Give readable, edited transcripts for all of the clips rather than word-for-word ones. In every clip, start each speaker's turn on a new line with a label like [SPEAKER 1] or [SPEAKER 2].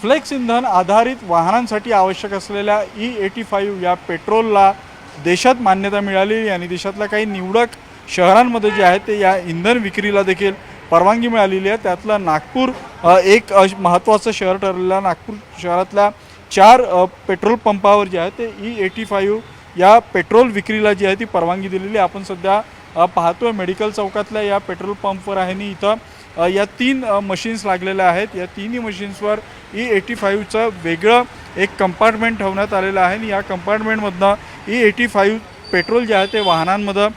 [SPEAKER 1] Flex इंधन आधारित वाहनांसाठी आवश्यक असलेल्या E85 या पेट्रोलला देशात मान्यता मिळालेली आणि देशातल्या काही निवडक शहरांमध्ये जे आहे ते या इंधन विक्रीला देखील परवानगी मिळालेली आहे। त्यातलं नागपूर एक महत्त्वाचं शहर ठरलेलं आहे। नागपूर शहरातल्या 4 पेट्रोल पंपावर जे आहे ते E85 या पेट्रोल विक्रीला जी आहे ती परवानगी दिलेली आहे। आपण सध्या पाहतोय मेडिकल चौकातल्या या पेट्रोल पंपवर आहे आणि इथं या 3 मशीन्स लागलेल्या आहेत। या तिन्ही मशीन्सवर E85चं वेगळं एक कंपार्टमेंट ठेवण्यात आलेलं आहे आणि या कंपार्टमेंटमधनं E85 पेट्रोल जे आहे ते वाहनांमध्ये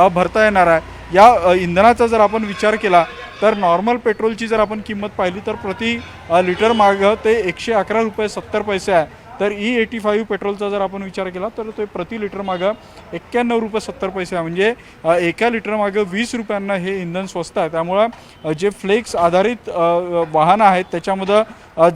[SPEAKER 1] भरता येणार आहे। या इंधनाचा जर आपण विचार केला तर नॉर्मल पेट्रोलची जर आपण किंमत पाहिली तर प्रति लिटर मागं ते 111 रुपये 70 पैसे आहे। तर E85 पेट्रोलचा जर आपण विचार केला तर ते प्रति लिटर मागं 91 रुपये 70 पैसे आहे। म्हणजे एका लिटर मागं 20 रुपयांना हे इंधन स्वस्त आहे। त्यामुळं जे फ्लेक्स आधारित वाहनं आहेत त्याच्यामध्ये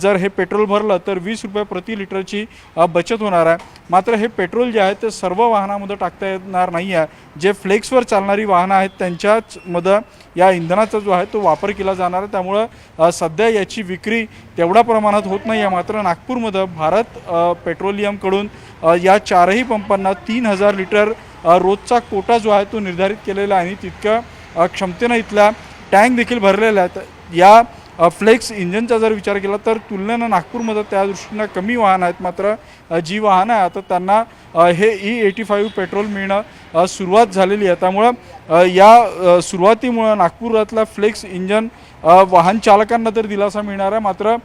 [SPEAKER 1] जर हे पेट्रोल भरलं तर 20 रुपये प्रति लिटरची बचत होणार आहे। मात्र हे पेट्रोल जे आहे ते सर्व वाहनामध्ये टाकता येणार नाही आहे। जे फ्लेक्सवर चालणारी वाहनं आहेत त्यांच्याचमध्ये या इंधनाचा जो आहे तो वापर केला जाणार आहे। त्यामुळं सध्या याची विक्री तेवढ्या प्रमाणात होत नाही आहे। मात्र नागपूरमध्ये भारत पेट्रोलियमकडून या 4ही पंपांना 3000 लिटर रोजचा कोटा जो आहे तो निर्धारित केलेला आहे आणि तितक्या क्षमतेने इथल्या टँक देखील भरलेल्या आहेत। या फ्लेक्स इंजनचा जर विचार केला तर तुलनेनं नागपूरमध्ये त्या दृष्टीनं कमी वाहनं आहेत। मात्र जी वाहनं आहेत त्यांना हे E85 पेट्रोल मिळणं सुरुवात झालेली आहे। त्यामुळं या सुरुवातीमुळं नागपुरातल्या फ्लेक्स इंजन वाहन चालकांना तर दिलासा मिळणार आहे। मात्र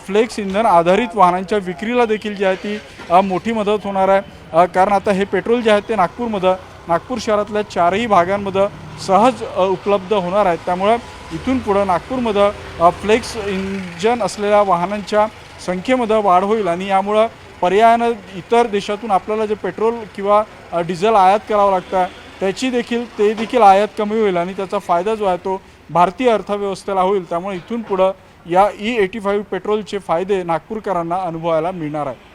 [SPEAKER 1] फ्लेक्स इंधन आधारित वाहनांच्या विक्रीला देखील जी आहे ती मोठी मदत होणार आहे। कारण आता हे पेट्रोल जे आहे ते नागपूर शहरातल्या 4ही भागांमध्ये सहज उपलब्ध होणार आहेत। त्यामुळं इथून पुढे नागपूरमध्ये फ्लेक्स इंजन असलेल्या वाहनांच्या संख्येमध्ये वाढ होईल आणि यामुळे पर्यायानं इतर देशातून आपल्याला जे पेट्रोल किंवा डिझेल आयात करावं लागतं ते देखील आयात कमी होईल आणि त्याचा फायदा जो आहे तो भारतीय अर्थव्यवस्थेला होईल। त्यामुळे इथून पुढे या E85 पेट्रोलचे फायदे नागपूरकरांना अनुभवायला मिळणार आहे।